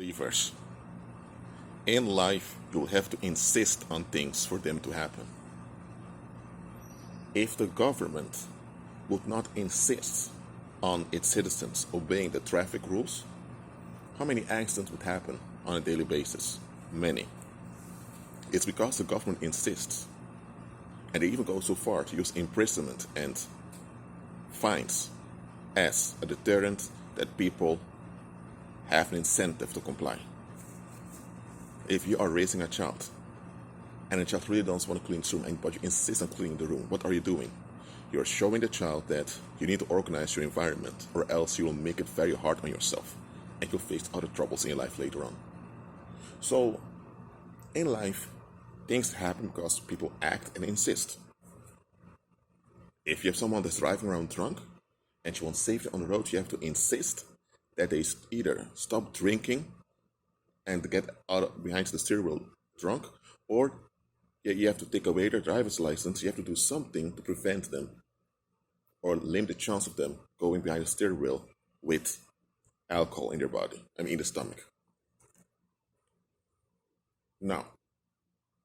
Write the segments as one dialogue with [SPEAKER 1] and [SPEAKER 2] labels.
[SPEAKER 1] Believers, in life, you'll have to insist on things for them to happen. If the government would not insist on its citizens obeying the traffic rules, how many accidents would happen on a daily basis? Many. It's because the government insists, and they even go so far to use imprisonment and fines as a deterrent that people have an incentive to comply. If you are raising a child and the child really doesn't want to clean the room, but you insist on cleaning the room, what are you doing? You're showing the child that you need to organize your environment, or else you will make it very hard on yourself and you'll face other troubles in your life later on. So, in life, things happen because people act and insist. If you have someone that's driving around drunk and you want safety on the road, you have to insist that they either stop drinking and get out behind the steering wheel drunk, or you have to take away their driver's license. You have to do something to prevent them or limit the chance of them going behind the steering wheel with alcohol in their body, in the stomach. Now,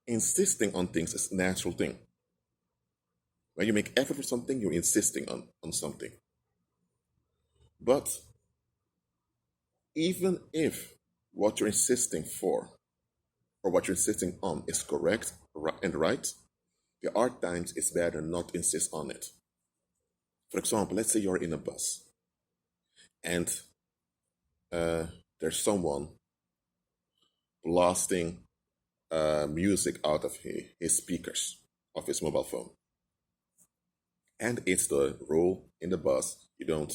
[SPEAKER 1] insisting on things is a natural thing. When you make effort for something, you're insisting on something. But even if what you're insisting for or what you're insisting on is correct and right, there are times it's better not to insist on it. For example, let's say you're in a bus and there's someone blasting music out of his speakers of his mobile phone. And it's the rule in the bus, you don't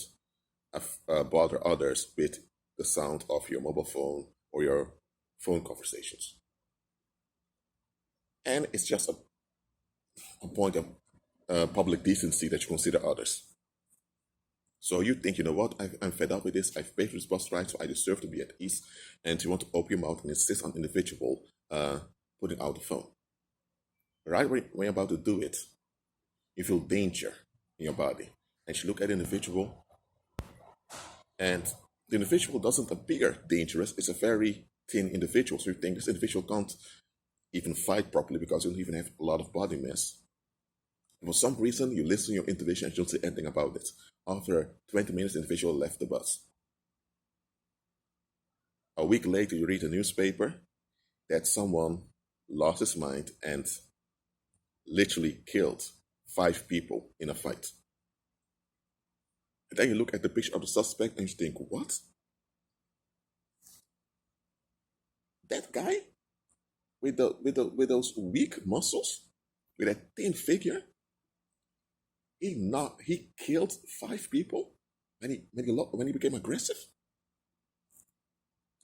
[SPEAKER 1] bother others with the sound of your mobile phone or your phone conversations. And it's just a point of public decency that you consider others. So you think, you know what, I'm fed up with this, I've paid for this bus ride, so I deserve to be at ease, and you want to open your mouth and insist on an individual putting out the phone. Right when you're about to do it, you feel danger in your body. And you look at the individual, and the individual doesn't appear dangerous. It's a very thin individual. So you think this individual can't even fight properly because you don't even have a lot of body mass. And for some reason, you listen to your intuition and you don't say anything about it. After 20 minutes, the individual left the bus. A week later, you read a newspaper that someone lost his mind and literally killed 5 people in a fight. And then you look at the picture of the suspect and you think, what? That guy with those weak muscles, with that thin figure, he killed 5 people when he became aggressive.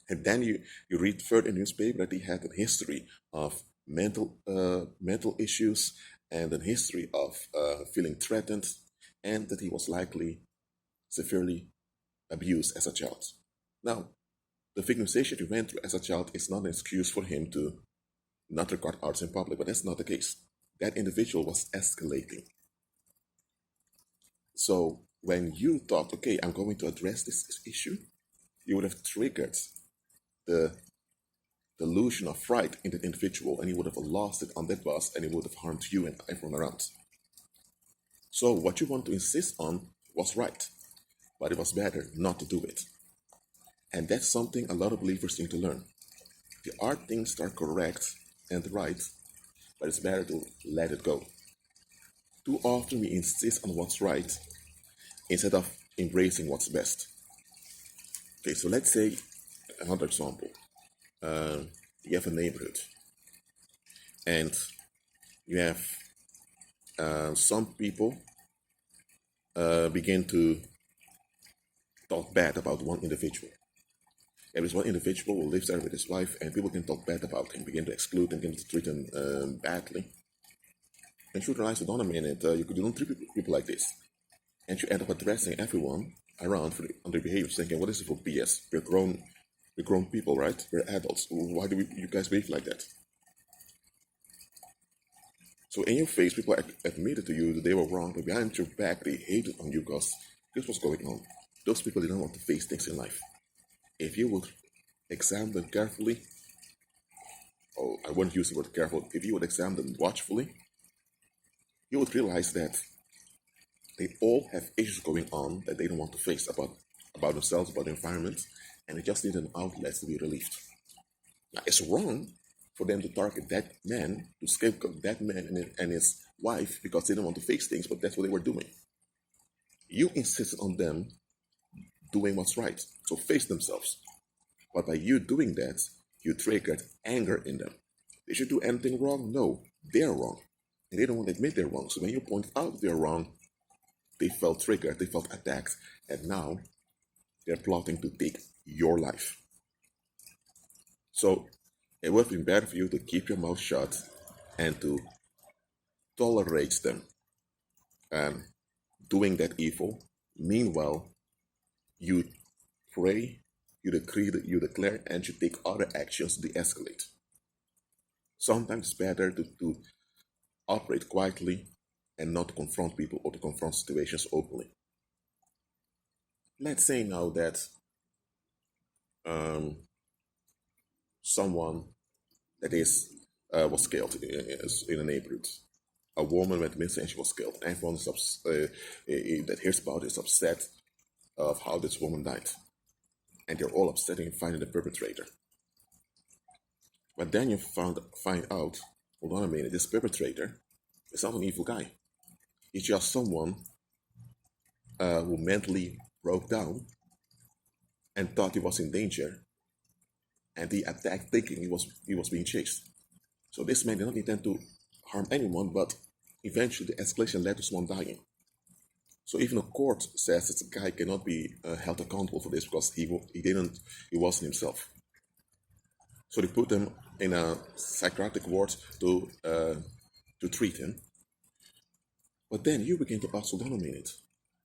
[SPEAKER 1] And then you read further in the newspaper that he had a history of mental issues and a history of feeling threatened, and that he was likely severely abused as a child. Now, the victimization he went through as a child is not an excuse for him to not record arts in public, but that's not the case. That individual was escalating. So when you thought, okay, I'm going to address this issue, you would have triggered the delusion of fright in that individual, and he would have lost it on that bus, and it would have harmed you and everyone around. So what you want to insist on was right, but it was better not to do it. And that's something a lot of believers need to learn. There are things that are correct and right, but it's better to let it go. Too often we insist on what's right instead of embracing what's best. Okay, so let's say another example. You have a neighborhood and you have some people begin to talk bad about one individual. There is one individual who lives there with his wife, and people can talk bad about him, begin to exclude him, begin to treat him badly. And you realize, hold on a minute, you don't treat people like this. And you end up addressing everyone around on their behavior, thinking, what is it for BS? We're grown people, right? We're adults. Why do you guys behave like that? So in your face, people admitted to you that they were wrong, but behind your back, they hated on you because this was going on. Those people didn't want to face things in life. If you would examine them carefully, oh, I won't use the word careful, if you would examine them watchfully, you would realize that they all have issues going on that they don't want to face about themselves, about the environment, and they just need an outlet to be relieved. Now, it's wrong for them to target that man, to scapegoat that man and his wife because they don't want to face things, but that's what they were doing. You insisted on them doing what's right, so face themselves. But by you doing that, you triggered anger in them. They should do anything wrong? No, they're wrong. And they don't want to admit they're wrong. So when you point out they're wrong, they felt triggered, they felt attacked, and now they're plotting to take your life. So it would have been better for you to keep your mouth shut and to tolerate them doing that evil. Meanwhile, you pray, you decree, you declare, and you take other actions to de-escalate. Sometimes it's better to operate quietly and not to confront people or to confront situations openly. Let's say now that someone that is was killed in a neighborhood. A woman went missing and she was killed. Everyone is that hears about it is upset of how this woman died. And they're all upset in finding the perpetrator. But then you find out, hold on a minute, this perpetrator is not an evil guy. He's just someone who mentally broke down and thought he was in danger, and he attacked thinking he was being chased. So this man did not intend to harm anyone, but eventually the escalation led to someone dying. So even a court says that the guy cannot be held accountable for this because he wasn't himself. So they put him in a psychiatric ward to treat him. But then you begin to ask, hold on a minute,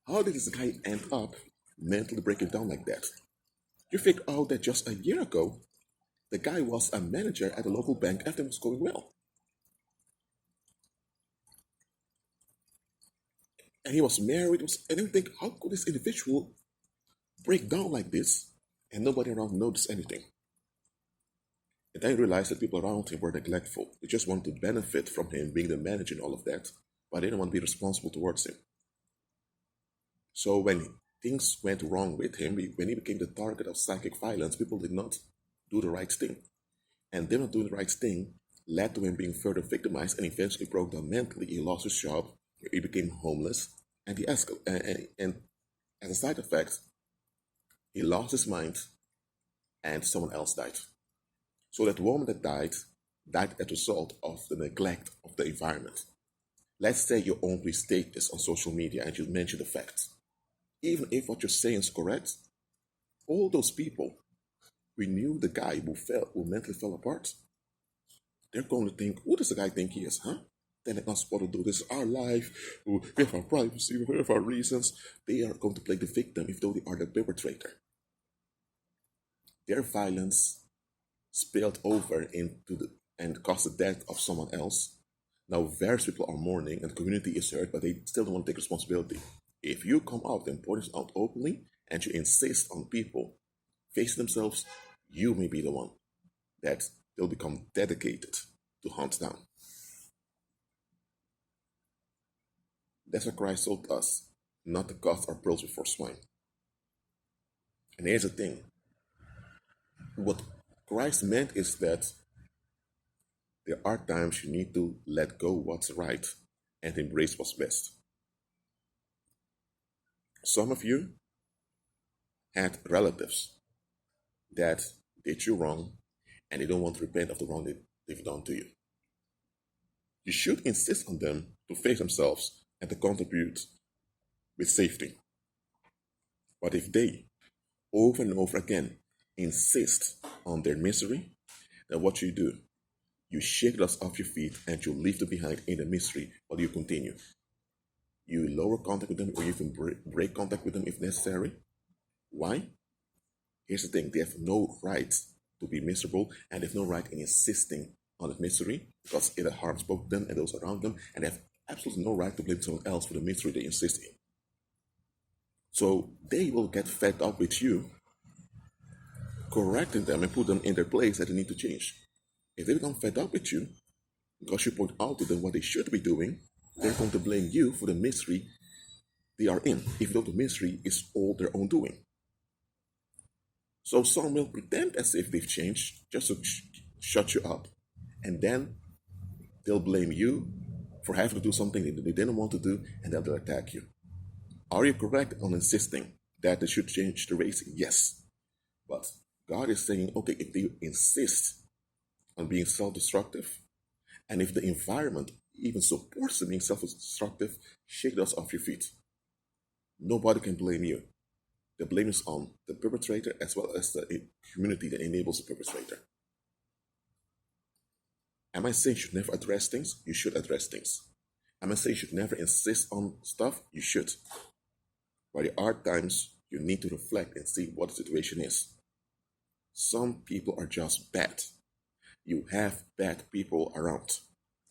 [SPEAKER 1] how did this guy end up mentally breaking down like that? You figure out that just a year ago, the guy was a manager at a local bank, everything was going well. And he was married, and you think, how could this individual break down like this and nobody around noticed anything? And then you realize that people around him were neglectful. They just want to benefit from him being the manager and all of that, but they didn't want to be responsible towards him. So when things went wrong with him, when he became the target of psychic violence, people did not do the right thing. And them not doing the right thing led to him being further victimized and eventually broke down mentally. He lost his job, he became homeless, and he escalated. And as a side effect, he lost his mind and someone else died. So that woman that died as a result of the neglect of the environment. Let's say you only state this on social media and you mention the facts. Even if what you're saying is correct, all those people who knew the guy who mentally fell apart, they're going to think, who does the guy think he is, huh? Then it's not supposed to do this. Our life, we have our privacy, we have our reasons. They are going to play the victim if though they are the perpetrator. Their violence spilled over and caused the death of someone else. Now various people are mourning and the community is hurt, but they still don't want to take responsibility. If you come out and point it out openly and you insist on people facing themselves, you may be the one that they'll become dedicated to hunt down. That's what Christ told us, not to cast our pearls before swine. And here's the thing. What Christ meant is that there are times you need to let go what's right and embrace what's best. Some of you had relatives that did you wrong and they don't want to repent of the wrong they've done to you. You should insist on them to face themselves and to contribute with safety. But if they, over and over again, insist on their misery, then what do? You shake dust off your feet and you leave them behind in the misery while you continue. You lower contact with them or you even break contact with them if necessary. Why? Here's the thing, they have no right to be miserable and they have no right in insisting on that misery because it harms both them and those around them, and they have absolutely no right to blame someone else for the misery they insist in. So they will get fed up with you correcting them and put them in their place that they need to change. If they become fed up with you, because you point out to them what they should be doing, they're going to blame you for the misery they are in, even though the misery is all their own doing. So some will pretend as if they've changed just to shut you up, and then they'll blame you for having to do something they didn't want to do, and then they'll attack you. Are you correct on insisting that they should change the race? Yes. But God is saying, okay, if they insist on being self-destructive, and if the environment even supports them being self-destructive, shake those off your feet. Nobody can blame you. The blame is on the perpetrator as well as the community that enables the perpetrator. Am I saying you should never address things? You should address things. Am I saying you should never insist on stuff? You should. But there are times you need to reflect and see what the situation is. Some people are just bad. You have bad people around.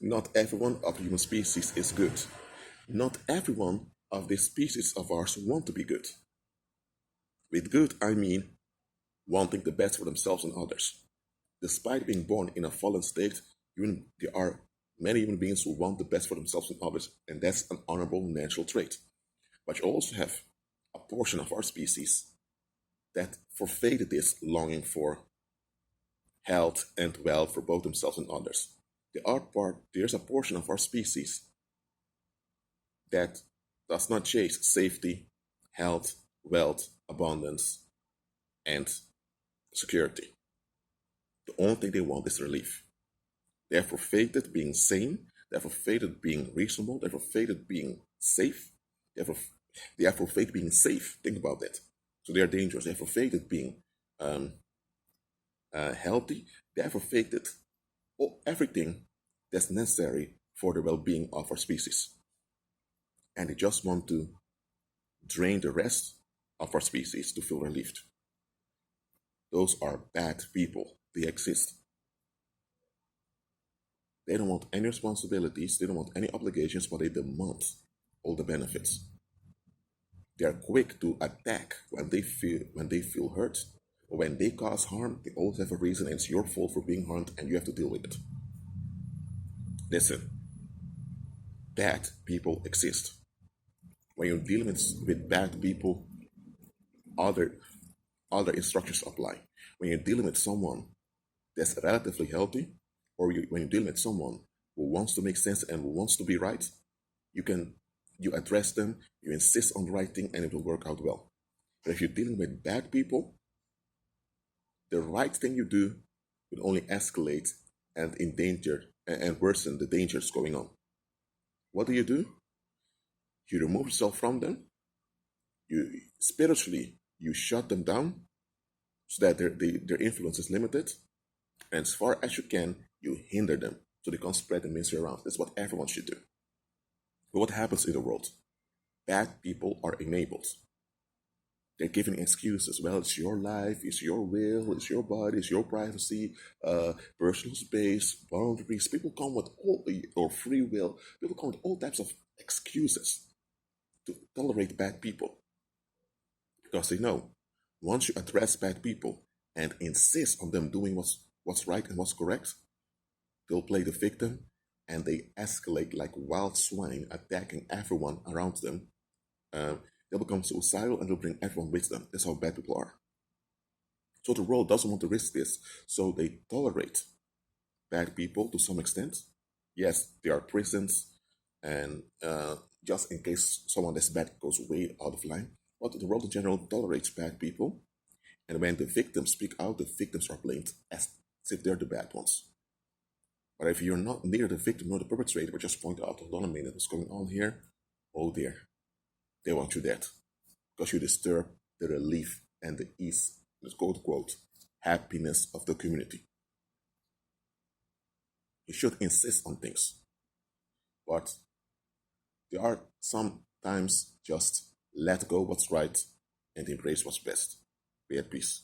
[SPEAKER 1] Not everyone of the human species is good. Not everyone of this species of ours want to be good. With good, I mean wanting the best for themselves and others. Despite being born in a fallen state, there are many human beings who want the best for themselves and others, and that's an honorable natural trait. But you also have a portion of our species that forfeited this longing for health and wealth for both themselves and others. There's a portion of our species that does not chase safety, health, wealth, abundance, and security. The only thing they want is relief. They have forfeited being sane, they have forfeited being reasonable, they have forfeited being safe, they have forfeited being safe. Think about that. So they are dangerous. They have forfeited being healthy. They have forfeited everything that's necessary for the well-being of our species. And they just want to drain the rest of our species to feel relieved. Those are bad people. They exist. They don't want any responsibilities, they don't want any obligations, but they demand all the benefits. They are quick to attack when they feel hurt, or when they cause harm. They always have a reason, and it's your fault for being harmed, and you have to deal with it. Listen, bad people exist. When you're dealing with bad people, other instructions apply. When you're dealing with someone that's relatively healthy, or when you're dealing with someone who wants to make sense and who wants to be right, you address them, you insist on the right thing, and it will work out well. But if you're dealing with bad people, the right thing you do will only escalate and endanger and worsen the dangers going on. What do? You remove yourself from them. You spiritually you shut them down so that their influence is limited. And as far as you can, you hinder them so they can't spread the misery around. That's what everyone should do. But what happens in the world? Bad people are enabled. They're giving excuses. Well, it's your life, it's your will, it's your body, it's your privacy, personal space, boundaries. People come with or free will. People come with all types of excuses to tolerate bad people. Because they know once you address bad people and insist on them doing what's right and what's correct, they'll play the victim and they escalate like wild swine, attacking everyone around them. They'll become suicidal and they'll bring everyone with them. That's how bad people are. So the world doesn't want to risk this, so they tolerate bad people to some extent. Yes, there are prisons, and just in case someone that's bad goes way out of line. But the world in general tolerates bad people, and when the victims speak out, the victims are blamed as if they're the bad ones. But if you're not near the victim nor the perpetrator, but just point out, hold on a minute, what's going on here? Oh dear, they want you dead because you disturb the relief and the ease, let's quote unquote, happiness of the community. You should insist on things, but there are sometimes just let go what's right and embrace what's best. Be at peace.